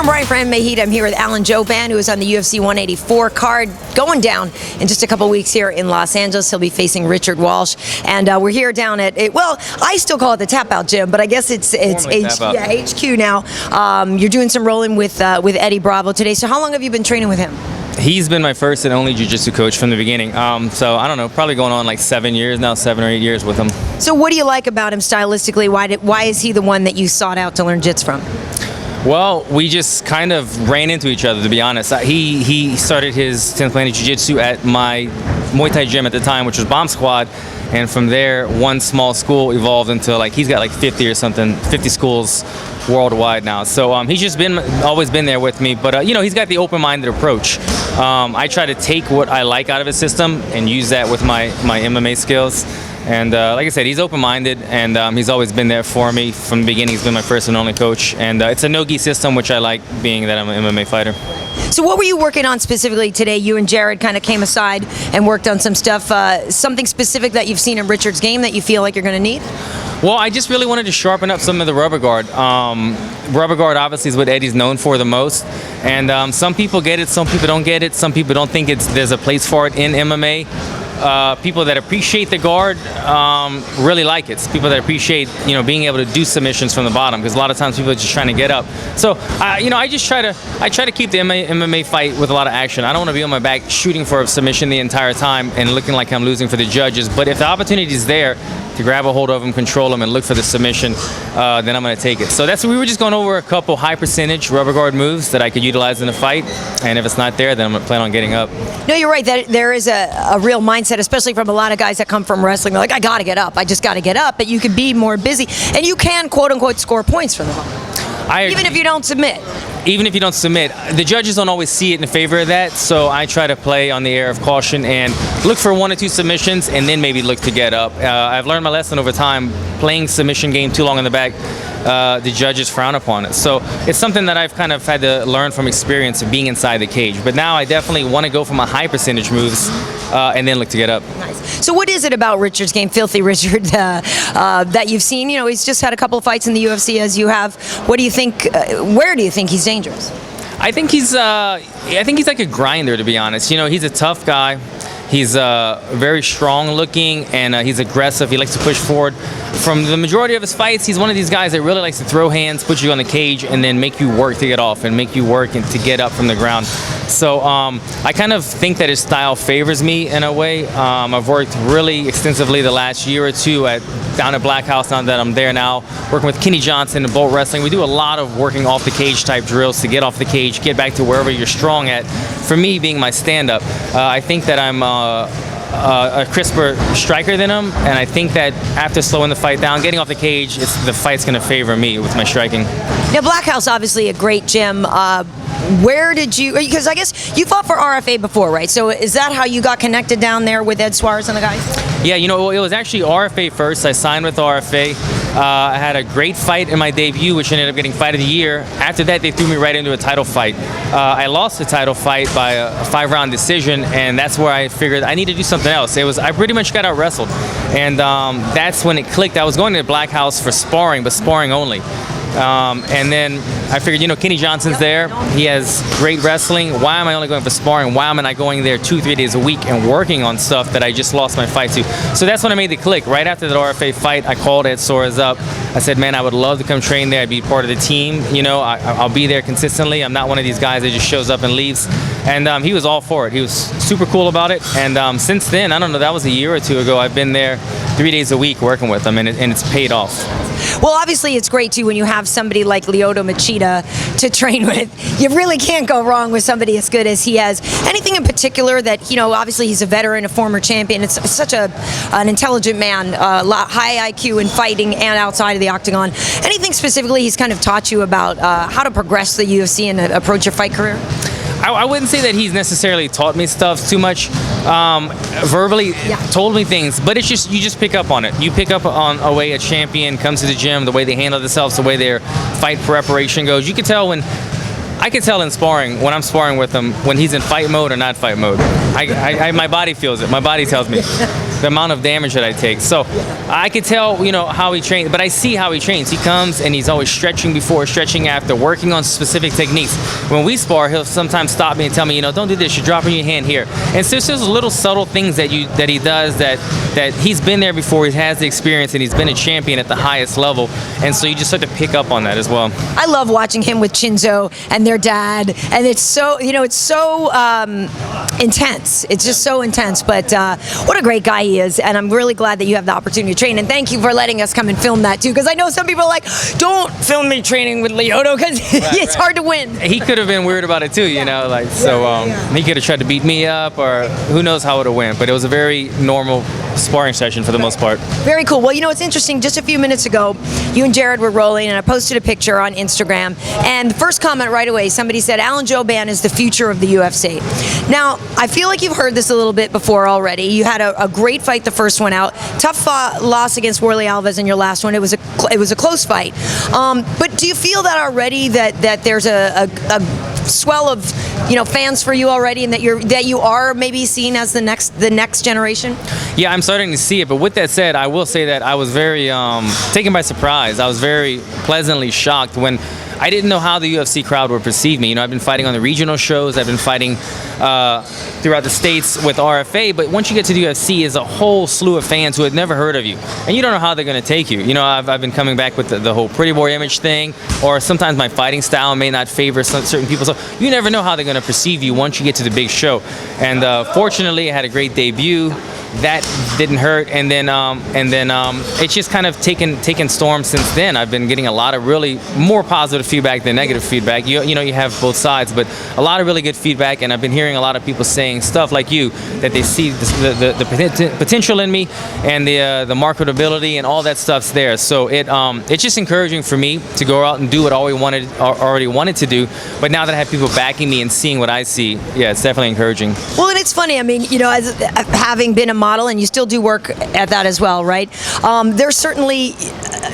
Karyn Bryant for MMA H.E.A.T. I'm here with Alan Jouban, who is on the UFC 184 card, going down in just a couple weeks here in Los Angeles. He'll be facing Richard Walsh, and we're here down at well, I still call it the Tap Out Gym, but I guess it's HQ now. You're doing some rolling with Eddie Bravo today. So how long have you been training with him? He's been my first and only jiu-jitsu coach from the beginning. So I don't know, probably going on like 7 years now, 7 or 8 years with him. So what do you like about him stylistically? Why is he the one that you sought out to learn jits from? Well, we just kind of ran into each other, to be honest. He started his 10th Planet Jiu-Jitsu at my Muay Thai gym at the time, which was Bomb Squad. And from there, one small school evolved into like, he's got like 50 or something, 50 schools worldwide now. So he's just always been there with me. But, you know, he's got the open-minded approach. I try to take what I like out of his system and use that with my MMA skills. And like I said, he's open-minded, and he's always been there for me from the beginning. He's been my first and only coach, and it's a no-gi system, which I like, being that I'm an MMA fighter. So what were you working on specifically today? You and Jared kind of came aside and worked on some stuff, something specific that you've seen in Richard's game that you feel like you're going to need? Well, I just really wanted to sharpen up some of the rubber guard. Rubber guard obviously is what Eddie's known for the most, and some people get it, some people don't get it, some people don't think there's a place for it in MMA. People that appreciate the guard really like it. It's people that appreciate, you know, being able to do submissions from the bottom, because a lot of times people are just trying to get up. So, you know, I try to keep the MMA fight with a lot of action. I don't want to be on my back shooting for a submission the entire time and looking like I'm losing for the judges. But if the opportunity is there to grab a hold of them, control them, and look for the submission, then I'm going to take it. So we were just going over a couple high percentage rubber guard moves that I could utilize in a fight, and if it's not there, then I'm going to plan on getting up. No, you're right. That there is a real mindset, especially from a lot of guys that come from wrestling. They're like, I got to get up. I just got to get up. But you can be more busy, and you can, quote unquote, score points from the bottom. Even if you don't submit. Even if you don't submit. The judges don't always see it in favor of that, so I try to play on the air of caution and look for 1 or 2 submissions and then maybe look to get up. I've learned my lesson over time. Playing submission game too long in the back, the judges frown upon it. So it's something that I've kind of had to learn from experience of being inside the cage. But now I definitely want to go for my high percentage moves and then look to get up. Nice. So what is it about Richard's game, Filthy Richard, that you've seen? You know, he's just had a couple of fights in the UFC as you have. What do you think, where do you think he's dangerous? I think he's like a grinder, to be honest. You know, he's a tough guy. He's very strong looking, and he's aggressive. He likes to push forward. From the majority of his fights, he's one of these guys that really likes to throw hands, put you on the cage, and then make you work to get off and make you work and to get up from the ground. So I kind of think that his style favors me in a way. I've worked really extensively the last year or two down at Black House, now that I'm there now, working with Kenny Johnson and Bolt Wrestling. We do a lot of working off the cage type drills to get off the cage, get back to wherever you're strong at. For me, being my stand-up, I think that I'm a crisper striker than him, and I think that after slowing the fight down, getting off the cage, the fight's going to favor me with my striking. Now, Black House, obviously a great gym. Where did you, because I guess you fought for RFA before, right? So is that how you got connected down there with Ed Suarez and the guys? Yeah, you know, it was actually RFA first. I signed with RFA. I had a great fight in my debut, which ended up getting Fight of the Year. After that, they threw me right into a title fight. I lost the title fight by a 5-round decision, and that's where I figured I need to do something else. I pretty much got out wrestled, and that's when it clicked. I was going to the Black House for sparring, but sparring only. And then I figured, you know, Kenny Johnson's there. He has great wrestling. Why am I only going for sparring? Why am I not going there 2-3 days a week and working on stuff that I just lost my fight to? So that's when I made the click. Right after the RFA fight, I called Ed Suarez up. I said, man, I would love to come train there. I'd be part of the team. You know, I'll be there consistently. I'm not one of these guys that just shows up and leaves. And he was all for it. He was super cool about it. And since then, I don't know, that was a year or two ago, I've been there 3 days a week working with him, and it's paid off. Well, obviously, it's great, too, when you have somebody like Lyoto Machida to train with. You really can't go wrong with somebody as good as he has. Anything in particular that, you know, obviously he's a veteran, a former champion. It's such an intelligent man, high IQ in fighting and outside of the octagon. Anything specifically he's kind of taught you about how to progress the UFC and approach your fight career? I wouldn't say that he's necessarily taught me stuff too much, verbally told me things, but it's just, you just pick up on it. You pick up on a way a champion comes to the gym, the way they handle themselves, the way their fight preparation goes. You can tell when I can tell in sparring when I'm sparring with him when he's in fight mode or not fight mode. My body feels it. My body tells me the amount of damage that I take. So I can tell, you know, how he trains, but I see how he trains. He comes and he's always stretching before, stretching after, working on specific techniques. When we spar, he'll sometimes stop me and tell me, you know, don't do this. You're dropping your hand here. And so it's just little subtle things that he does that he's been there before. He has the experience and he's been a champion at the highest level. And so you just start to pick up on that as well. I love watching him with Chinzo and their dad, and it's so, you know, it's so intense. It's just so intense, but what a great guy he is, and I'm really glad that you have the opportunity to train, and thank you for letting us come and film that too, because I know some people are like, don't film me training with Lyoto, because it's hard to win. He could have been weird about it too, you know, like, so he could have tried to beat me up, or who knows how it would have went, but it was a very normal sparring session for the most part. Very cool. Well, you know, it's interesting, just a few minutes ago, you and Jared were rolling, and I posted a picture on Instagram, and the first comment right away, somebody said, Alan Jouban is the future of the UFC. Now, I feel like you've heard this a little bit before already. You had a great fight the first one out. Tough loss against Warley Alves in your last one. It was a close fight. But do you feel that already that there's a swell of, you know, fans for you already, and that you are maybe seen as the next generation? Yeah, I'm starting to see it. But with that said, I will say that I was very taken by surprise. I was very pleasantly shocked when I didn't know how the UFC crowd would perceive me. You know, I've been fighting on the regional shows. I've been fighting throughout the states with RFA. But once you get to the UFC, is a whole slew of fans who had never heard of you, and you don't know how they're going to take you. You know, I've been coming back with the whole pretty boy image thing, or sometimes my fighting style may not favor certain people. So you never know how they're going to perceive you once you get to the big show. And fortunately, I had a great debut. That didn't hurt, and then it's just kind of taken storm since then. I've been getting a lot of really more positive feedback than negative feedback. You know, you have both sides, but a lot of really good feedback, and I've been hearing a lot of people saying stuff like you, that they see the potential in me, and the marketability and all that stuff's there. So it's just encouraging for me to go out and do what I already wanted to do. But now that I have people backing me and seeing what I see, yeah, it's definitely encouraging. Well, and it's funny. I mean, you know, as having been a model, and you still do work at that as well, right? There's certainly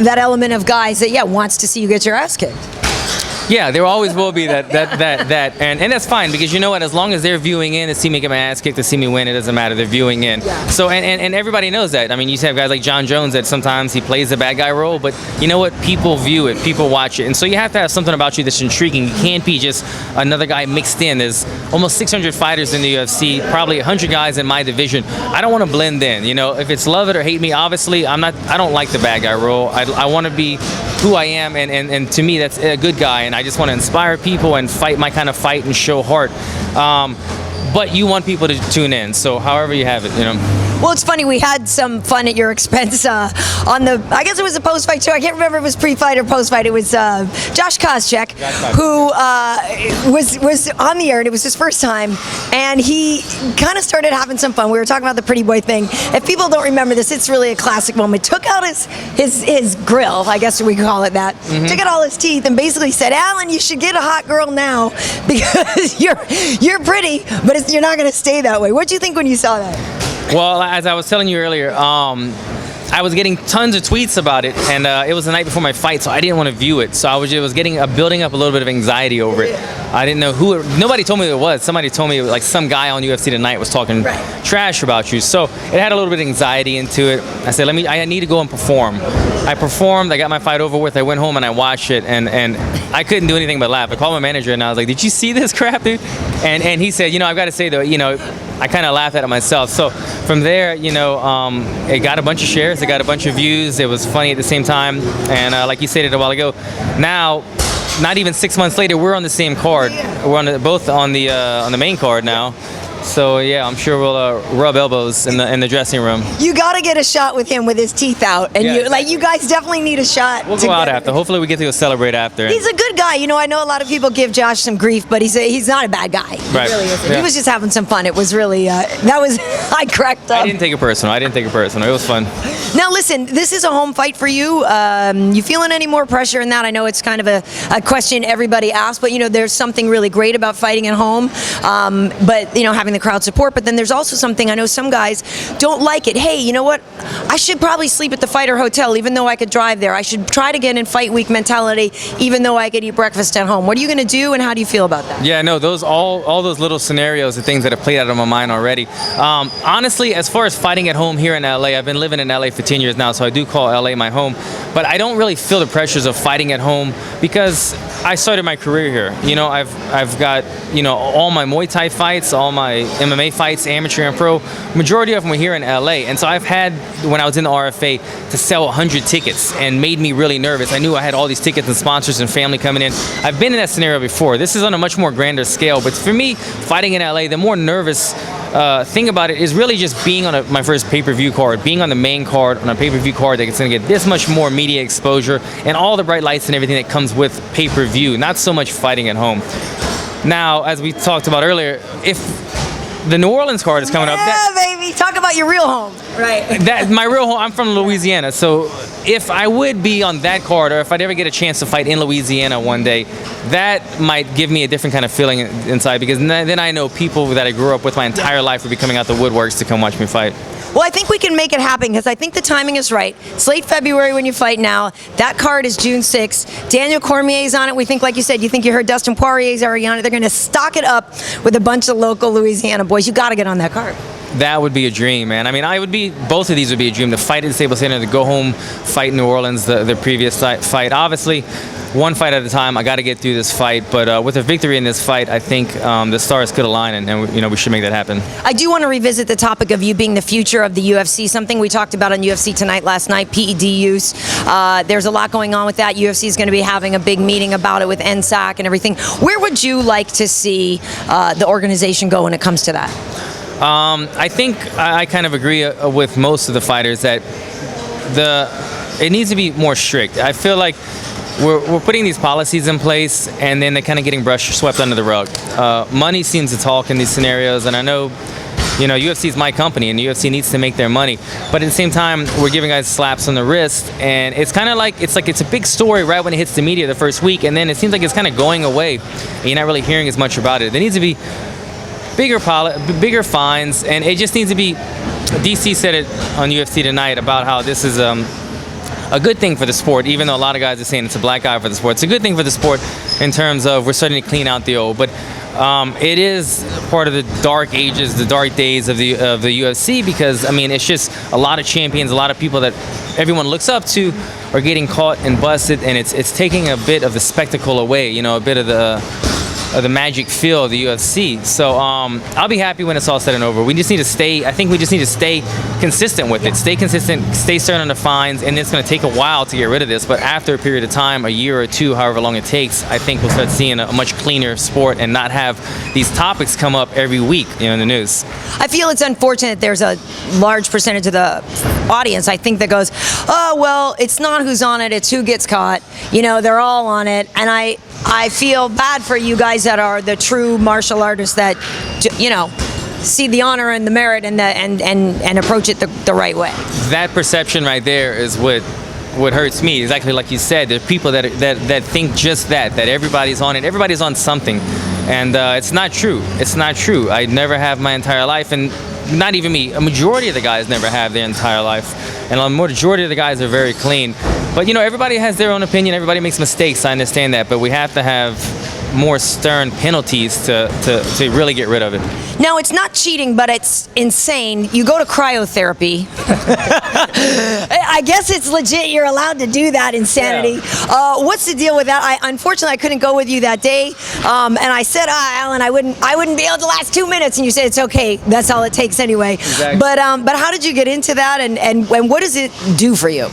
that element of guys that wants to see you get your ass kicked. Yeah, there always will be that, and that's fine, because you know what? As long as they're viewing in to see me get my ass kicked, to see me win, it doesn't matter. They're viewing in. Yeah. So and everybody knows that. I mean, you have guys like John Jones that sometimes he plays the bad guy role, but you know what? People view it, people watch it, and so you have to have something about you that's intriguing. You can't be just another guy mixed in. There's almost 600 fighters in the UFC, probably 100 guys in my division. I don't want to blend in. You know, if it's love it or hate me, obviously I don't like the bad guy role. I want to be who I am, and to me that's a good guy, and I just want to inspire people and fight my kind of fight and show heart. But you want people to tune in, so however you have it, you know. Well, it's funny, we had some fun at your expense on the, I guess it was a post-fight show. I can't remember if it was pre-fight or post-fight. It was Josh Koscheck, who was on the air, and it was his first time, and he kind of started having some fun. We were talking about the pretty boy thing. If people don't remember this, it's really a classic moment. Took out his grill, I guess we call it that, took out all his teeth, and basically said, Alan, you should get a hot girl now, because you're pretty, but you're not going to stay that way. What did you think when you saw that? Well, as I was telling you earlier, I was getting tons of tweets about it, and it was the night before my fight, so I didn't want to view it. So I was building up a little bit of anxiety over it. I didn't know nobody told me who it was. Somebody told me, like, some guy on UFC Tonight was talking trash about you. So it had a little bit of anxiety into it. I said, I need to go and perform. I performed, I got my fight over with, I went home and I watched it, and I couldn't do anything but laugh. I called my manager and I was like, did you see this crap, dude? And he said, you know, I've got to say though, you know, I kind of laughed at it myself. So from there, you know, it got a bunch of shares, it got a bunch of views, it was funny at the same time, and like you stated a while ago, now, not even 6 months later, we're on the same card. We're both on the main card now. So yeah, I'm sure we'll rub elbows in the dressing room. You got to get a shot with him with his teeth out, and you guys definitely need a shot. We'll go out after. Hopefully, we get to go celebrate after. He's a good guy. You know, I know a lot of people give Josh some grief, but he's not a bad guy. Right. He really isn't. Yeah. He was just having some fun. It was really I cracked up. I didn't take it personal. It was fun. Now listen, this is a home fight for you. You feeling any more pressure in that? I know it's kind of a question everybody asks, but you know, there's something really great about fighting at home. But you know, having the crowd support, but then there's also something, I know some guys don't like it. Hey, you know what? I should probably sleep at the fighter hotel even though I could drive there. I should try to get in fight week mentality even though I could eat breakfast at home. What are you going to do, and how do you feel about that? Yeah, no, all those little scenarios are things that have played out of my mind already. Honestly, as far as fighting at home here in LA, I've been living in LA for 10 years now, so I do call LA my home. But I don't really feel the pressures of fighting at home because I started my career here. You know, I've got, you know, all my Muay Thai fights, all my MMA fights, amateur and pro. Majority of them were here in LA, and so I've had, when I was in the RFA, to sell 100 tickets, and made me really nervous. I knew I had all these tickets and sponsors and family coming in. I've been in that scenario before. This is on a much more grander scale, but for me, fighting in LA, the more nervous thing about it is really just being on my first pay-per-view card, being on the main card, on a pay-per-view card that's going to get this much more media exposure and all the bright lights and everything that comes with pay-per-view, not so much fighting at home. Now, as we talked about earlier, if the New Orleans card is coming up. Yeah, baby. Talk about your real home. Right. My real home, I'm from Louisiana, so if I would be on that card, or if I'd ever get a chance to fight in Louisiana one day, that might give me a different kind of feeling inside, because then I know people that I grew up with my entire life will be coming out the woodworks to come watch me fight. Well, I think we can make it happen because I think the timing is right. It's late February when you fight now. That card is June 6th. Daniel Cormier's on it. We think, like you said, you think you heard Dustin Poirier's already on it. They're going to stock it up with a bunch of local Louisiana boys. You got to get on that card. That would be a dream, man. I mean, both of these would be a dream. To fight at the Staples Center, to go home, fight in New Orleans, the previous fight. Obviously, one fight at a time. I got to get through this fight, but with a victory in this fight, I think the stars could align, and you know, we should make that happen. I do want to revisit the topic of you being the future of the UFC. Something we talked about on UFC Tonight last night. PED use. There's a lot going on with that. UFC is going to be having a big meeting about it with NSAC and everything. Where would you like to see the organization go when it comes to that? I think I kind of agree with most of the fighters that it needs to be more strict. I feel like we're putting these policies in place, and then they're kind of getting swept under the rug. Money seems to talk in these scenarios, and I know, you know, UFC is my company, and the UFC needs to make their money. But at the same time, we're giving guys slaps on the wrist, and it's kind of like it's a big story right when it hits the media the first week, and then it seems like it's kind of going away, and you're not really hearing as much about it. There needs to be bigger fines, and it just needs to be. DC said it on UFC Tonight about how this is a good thing for the sport, even though a lot of guys are saying it's a black eye for the sport. It's a good thing for the sport in terms of we're starting to clean out the old, but it is part of the dark ages, the dark days of the UFC, because I mean, it's just a lot of champions, a lot of people that everyone looks up to are getting caught and busted, and it's taking a bit of the spectacle away, you know, a bit of the magic feel of the UFC. So I'll be happy when it's all said and over. We just need to stay, I think we just need to stay consistent with it. Stay consistent, stay stern on the fines, and it's going to take a while to get rid of this, but after a period of time, a year or two, however long it takes, I think we'll start seeing a much cleaner sport and not have these topics come up every week, you know, in the news. I feel it's unfortunate there's a large percentage of the audience, I think, that goes, oh, well, it's not who's on it, it's who gets caught. You know, they're all on it, and I feel bad for you guys that are the true martial artists that, you know, see the honor and the merit and approach it the right way. That perception right there is what hurts me. Exactly like you said, there are people that think just that everybody's on it, everybody's on something, and it's not true. It's not true. I never have my entire life, and not even me. A majority of the guys never have their entire life, and a majority of the guys are very clean. But you know, everybody has their own opinion. Everybody makes mistakes. I understand that, but we have to have more stern penalties to really get rid of it. Now, it's not cheating, but it's insane. You go to cryotherapy. I guess it's legit. You're allowed to do that insanity. Yeah. What's the deal with that? Unfortunately, I couldn't go with you that day. And I said, Alan, I wouldn't be able to last 2 minutes. And you said, it's okay. That's all it takes anyway. Exactly. But how did you get into that? And what does it do for you?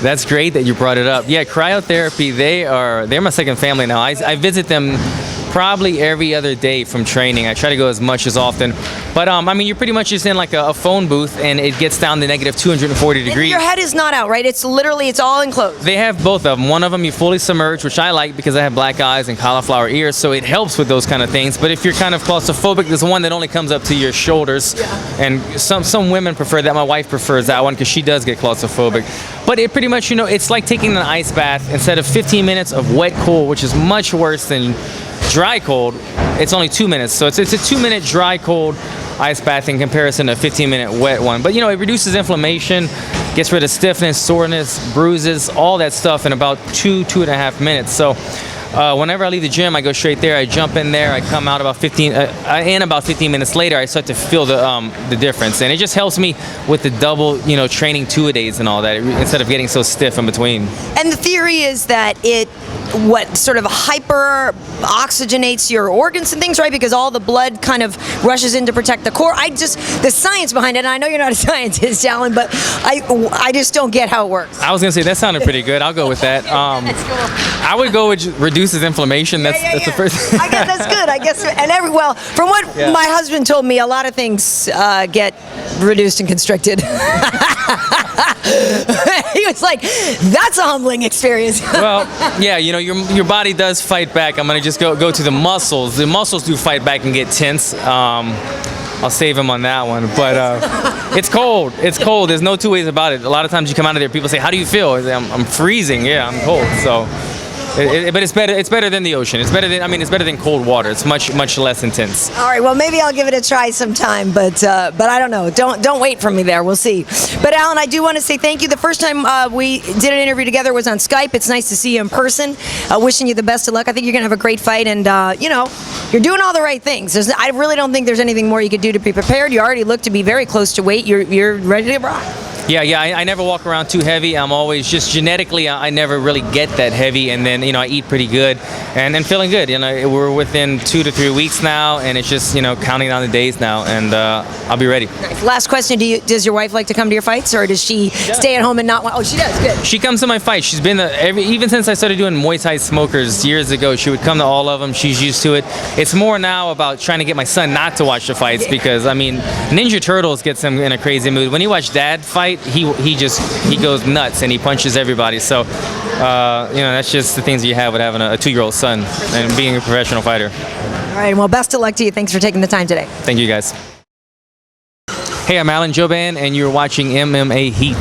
That's great that you brought it up. Yeah, cryotherapy, they're my second family now. I visit them probably every other day from training. I try to go as much as often. But I mean, you're pretty much just in like a phone booth, and it gets down to negative 240 degrees. And your head is not out, right? It's all enclosed. They have both of them. One of them you fully submerge, which I like because I have black eyes and cauliflower ears, so it helps with those kind of things. But if you're kind of claustrophobic, there's one that only comes up to your shoulders. Yeah. And some women prefer that. My wife prefers that one because she does get claustrophobic. But it pretty much, you know, it's like taking an ice bath instead of 15 minutes of wet cool, which is much worse than dry cold, it's only 2 minutes. So it's a 2-minute dry cold ice bath in comparison to a 15-minute wet one. But you know, it reduces inflammation, gets rid of stiffness, soreness, bruises, all that stuff in about 2.5 minutes. So whenever I leave the gym, I go straight there. I jump in there. I come out about 15 minutes later. I start to feel the difference, and it just helps me with the double, you know, training 2-a-days and all that, instead of getting so stiff in between. And the theory is that it sort of hyper oxygenates your organs and things, right? Because all the blood kind of rushes in to protect the core. The science behind it, and I know you're not a scientist, Alan, but I just don't get how it works. I was gonna say that sounded pretty good. I'll go with that. I would go with reduces inflammation. That's the first. I guess that's good. I guess, and well, from what my husband told me, a lot of things get reduced and constricted. He was like, "That's a humbling experience." Well, yeah, you know, your body does fight back. I'm gonna just go to the muscles. The muscles do fight back and get tense. I'll save him on that one. But it's cold. It's cold. There's no two ways about it. A lot of times you come out of there, people say, "How do you feel?" I say, I'm freezing. Yeah, I'm cold. So. But it's better. It's better than the ocean. It's better than. I mean, it's better than cold water. It's much less intense. All right. Well, maybe I'll give it a try sometime. But I don't know. Don't wait for me there. We'll see. But Alan, I do want to say thank you. The first time we did an interview together was on Skype. It's nice to see you in person. Wishing you the best of luck. I think you're gonna have a great fight, and you know, you're doing all the right things. I really don't think there's anything more you could do to be prepared. You already look to be very close to weight. You're ready to rock. Yeah, I never walk around too heavy. I'm always just genetically, I never really get that heavy, and then, you know, I eat pretty good and feeling good. You know, we're within 2 to 3 weeks now, and it's just, you know, counting down the days now, and I'll be ready. Nice. Last question: does your wife like to come to your fights, or does she stay at home and not? Oh, she does. Good. She comes to my fights. She's been even since I started doing Muay Thai smokers years ago. She would come to all of them. She's used to it. It's more now about trying to get my son not to watch the fights, because I mean, Ninja Turtles gets him in a crazy mood. When you watch Dad fight, he goes nuts and he punches everybody. So you know, that's just the things you have with having a 2-year-old son and being a professional fighter. All right. Well, best of luck to you. Thanks for taking the time today. Thank you, guys. Hey, I'm Alan Jouban, and you're watching MMA Heat.